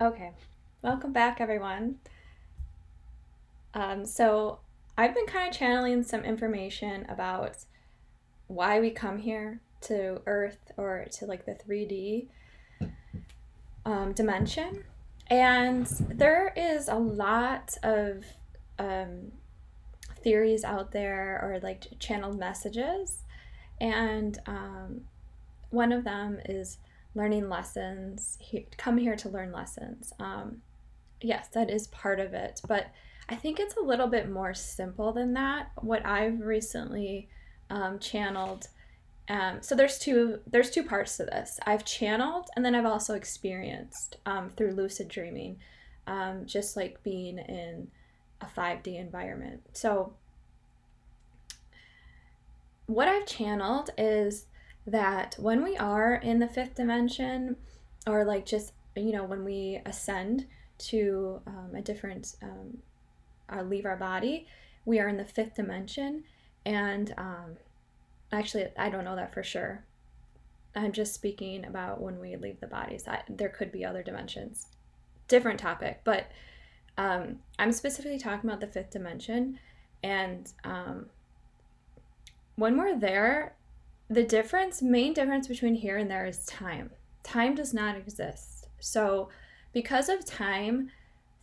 Okay, welcome back, everyone. So I've been kind of channeling some information about why we come here to Earth or to like the 3D dimension. And there is a lot of um, theories out there or like channeled messages. And one of them is learning lessons. Come here to learn lessons. Yes, that is part of it, but I think it's a little bit more simple than that. What I've recently channeled. So there's two parts to this. I've channeled, and then I've also experienced through lucid dreaming, just like being in a 5D environment. So what I've channeled is that when we are in the fifth dimension, or like just when we ascend to a different leave our body, we are in the fifth dimension. And actually, I don't know that for sure. I'm just speaking about when we leave the bodies. There could be other dimensions. Different topic, but I'm specifically talking about the fifth dimension. And when we're there, the main difference between here and there is time. Time does not exist. So, because of time,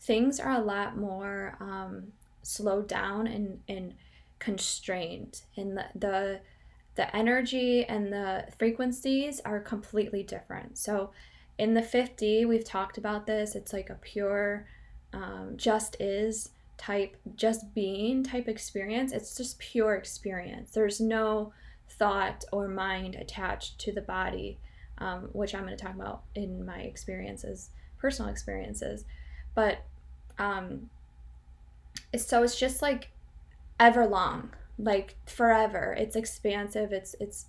things are a lot more slowed down and constrained, and the energy and the frequencies are completely different. So in the 5D, we've talked about this. It's like a pure just is type, just being type experience. It's just pure experience. There's no thought or mind attached to the body, which I'm going to talk about in my experiences, personal experiences. But it's just like ever long, like forever. It's expansive. It's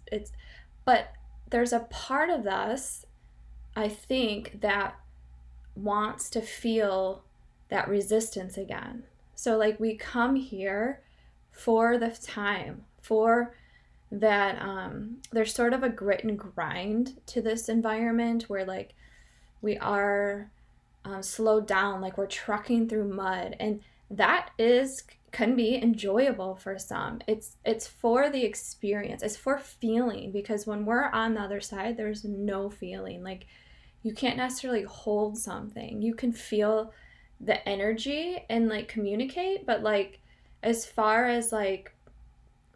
but there's a part of us, I think, that wants to feel that resistance again. So like we come here for the time, for that there's sort of a grit and grind to this environment where like we are slowed down, like we're trucking through mud, and that is can be enjoyable for some. It's for the experience. It's for feeling, because when we're on the other side, there's no feeling. Like you can't necessarily hold something. You can feel the energy and like communicate, but like as far as like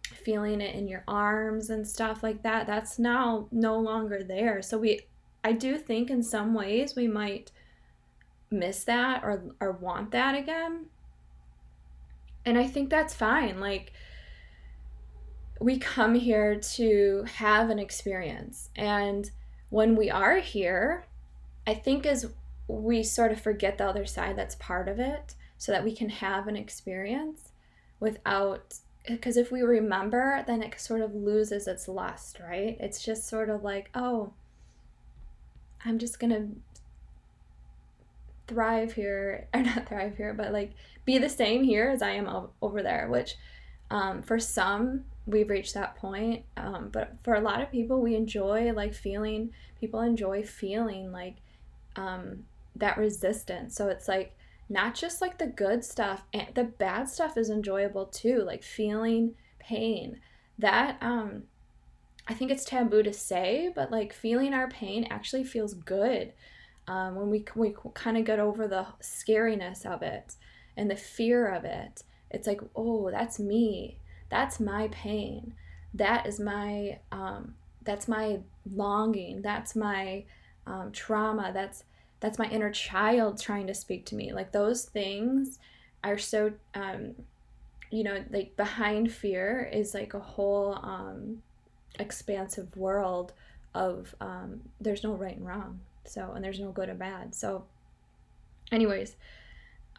feeling it in your arms and stuff like that, that's now no longer there. So I do think in some ways we might miss that or want that again. And I think that's fine. Like we come here to have an experience. And when we are here, I think as we sort of forget the other side that's part of it so that we can have an experience without, because if we remember, then it sort of loses its lust, right? It's just sort of like, oh, I'm just going to thrive here, or not thrive here, but like be the same here as I am over there, which for some we've reached that point, but for a lot of people we enjoy like feeling, people enjoy feeling like that resistance. So it's like not just like the good stuff, and the bad stuff is enjoyable too, like feeling pain. That I think it's taboo to say, but like feeling our pain actually feels good. When we kind of get over the scariness of it and the fear of it, it's like, oh, that's me, that's my pain, that's my longing, that's my trauma, that's my inner child trying to speak to me. Like those things are so like behind fear is like a whole expansive world of there's no right and wrong. So, and there's no good or bad. So, anyways,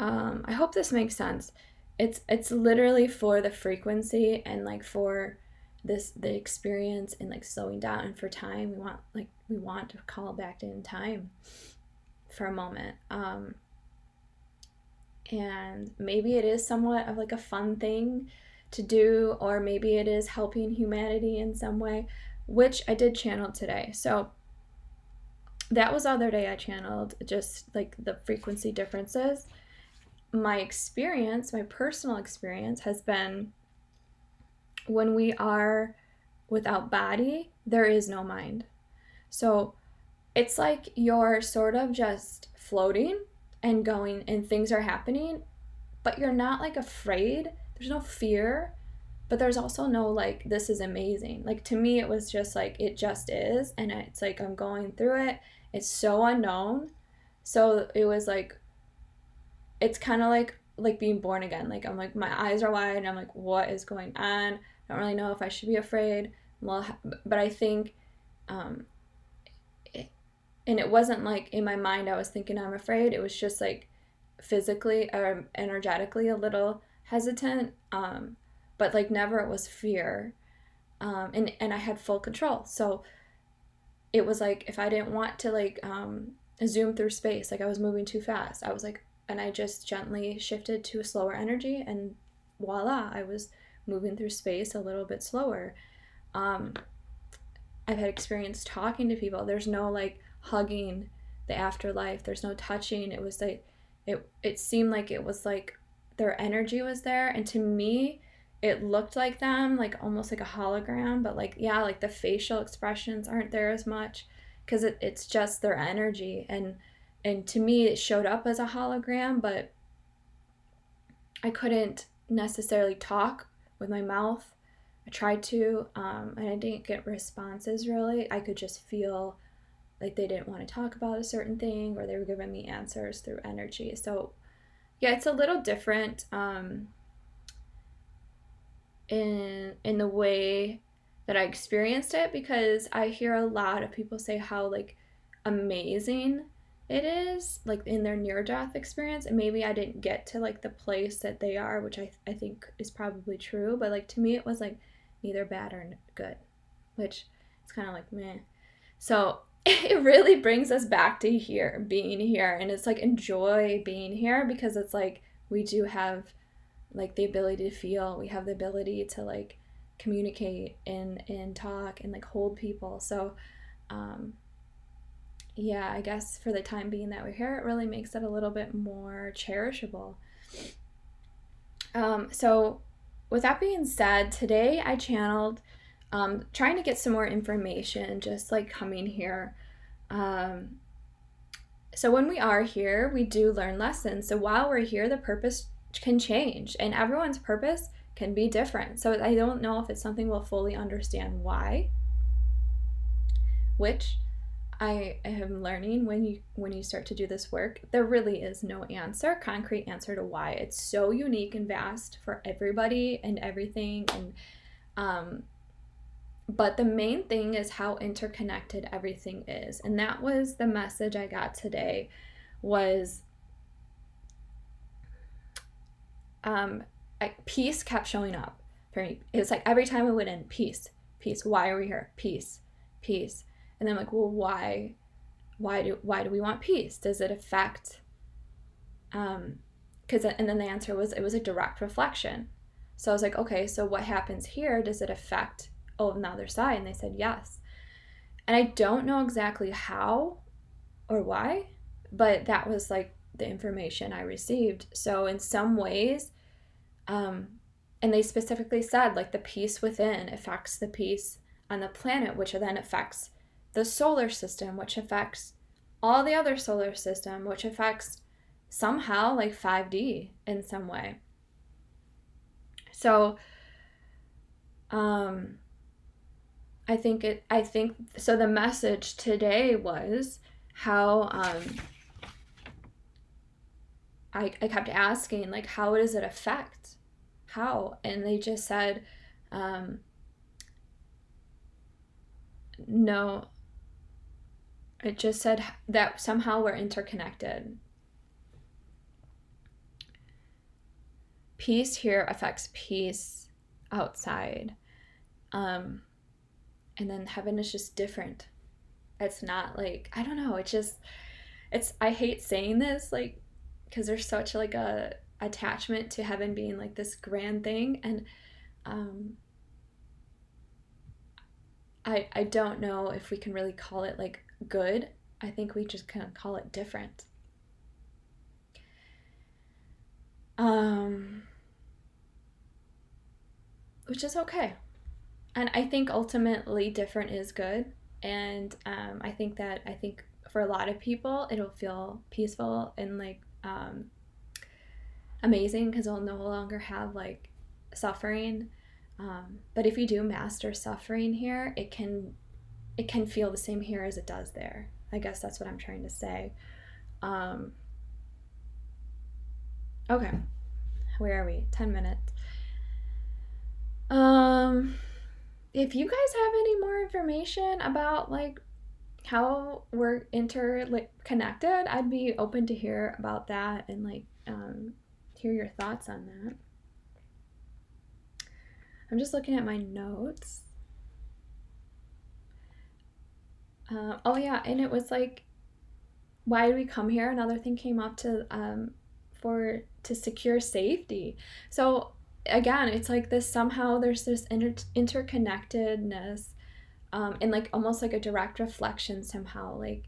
I hope this makes sense. It's literally for the frequency and like for the experience and like slowing down, and for time. We want to call back in time for a moment. And maybe it is somewhat of like a fun thing to do, or maybe it is helping humanity in some way, which I did channel today. So that was the other day I channeled, just like the frequency differences. My experience, my personal experience, has been when we are without body, there is no mind. So it's like you're sort of just floating and going, and things are happening, but you're not like afraid. There's no fear, but there's also no like, this is amazing. Like to me, it was just like, it just is. And it's like, I'm going through it. It's so unknown. So it was like, it's kind of like being born again. Like I'm like, my eyes are wide and I'm like, what is going on? I don't really know if I should be afraid. Well, but I think, um, and it wasn't like in my mind I was thinking I'm afraid. It was just like physically or energetically a little hesitant, but like never it was fear, and I had full control. So it was like if I didn't want to like zoom through space, like I was moving too fast, I was like, and I just gently shifted to a slower energy, and voila, I was moving through space a little bit slower. um, I've had experience talking to people. There's no like hugging the afterlife. There's no touching. It was like it seemed like it was like their energy was there, and to me it looked like them, like almost like a hologram, but like yeah, like the facial expressions aren't there as much because it's just their energy, and to me it showed up as a hologram, but I couldn't necessarily talk with my mouth. I tried to, and I didn't get responses really. I could just feel like they didn't want to talk about a certain thing, or they were giving me answers through energy. So, yeah, it's a little different, in the way that I experienced it, because I hear a lot of people say how like amazing it is, like in their near death experience, and maybe I didn't get to like the place that they are, which I think is probably true, but like to me it was like neither bad or good, which it's kind of like meh. So it really brings us back to here, being here, and it's like enjoy being here, because it's like we do have like the ability to feel, we have the ability to like communicate and talk and like hold people. So um yeah, I guess for the time being that we're here, it really makes it a little bit more cherishable. So with that being said, today I channeled, trying to get some more information, just like coming here. um, so when we are here, we do learn lessons. So while we're here, the purpose can change, and everyone's purpose can be different. So I don't know if it's something we'll fully understand why, which I am learning when you start to do this work. There really is no concrete answer to why. It's so unique and vast for everybody and everything, and but the main thing is how interconnected everything is, and that was the message I got today. Was um, peace kept showing up for me. It was like every time I went in, peace, peace. Why are we here? Peace, peace. And then I'm like, well, why? Why do we want peace? Does it affect? Because and then the answer was, it was a direct reflection. So I was like, okay, so what happens here? Does it affect on the other side? And they said yes. And I don't know exactly how or why, but that was like the information I received. So in some ways, and they specifically said like the peace within affects the peace on the planet, which then affects the solar system, which affects all the other solar system, which affects somehow like 5D in some way. So I think so the message today was how I kept asking like, how does it affect? How? And they just said no. It just said that somehow we're interconnected. Peace here affects peace outside. And then heaven is just different. It's not like, I don't know, I hate saying this, like, because there's such like a attachment to heaven being like this grand thing, and I don't know if we can really call it like good. I think we just kind of call it different. Which is okay. And I think ultimately different is good. And I think for a lot of people, it'll feel peaceful and like amazing because they'll no longer have like suffering. But if you do master suffering here, it can feel the same here as it does there. I guess that's what I'm trying to say. Okay, where are we? 10 minutes. If you guys have any more information about like how we're interconnected, I'd be open to hear about that and like hear your thoughts on that. I'm just looking at my notes. Oh yeah, and it was like, why did we come here? Another thing came up to secure safety. So again, it's like this somehow there's this interconnectedness, and like almost like a direct reflection somehow. Like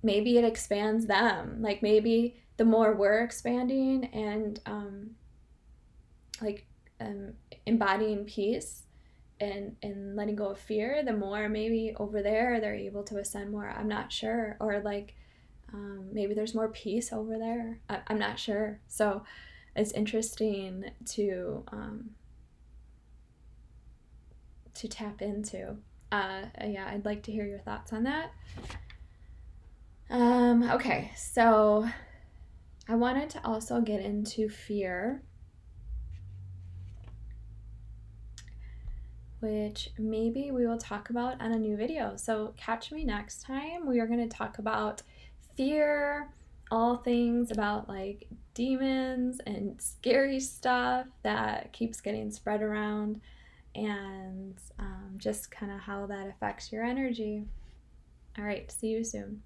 maybe it expands them. Like maybe the more we're expanding and like embodying peace and letting go of fear, the more maybe over there they're able to ascend more. I'm not sure. Or like maybe there's more peace over there. I'm not sure. So it's interesting to tap into. Yeah, I'd like to hear your thoughts on that. Okay, so I wanted to also get into fear, which maybe we will talk about on a new video. So catch me next time. We are going to talk about fear, all things about like demons and scary stuff that keeps getting spread around, and just kind of how that affects your energy. All right, see you soon.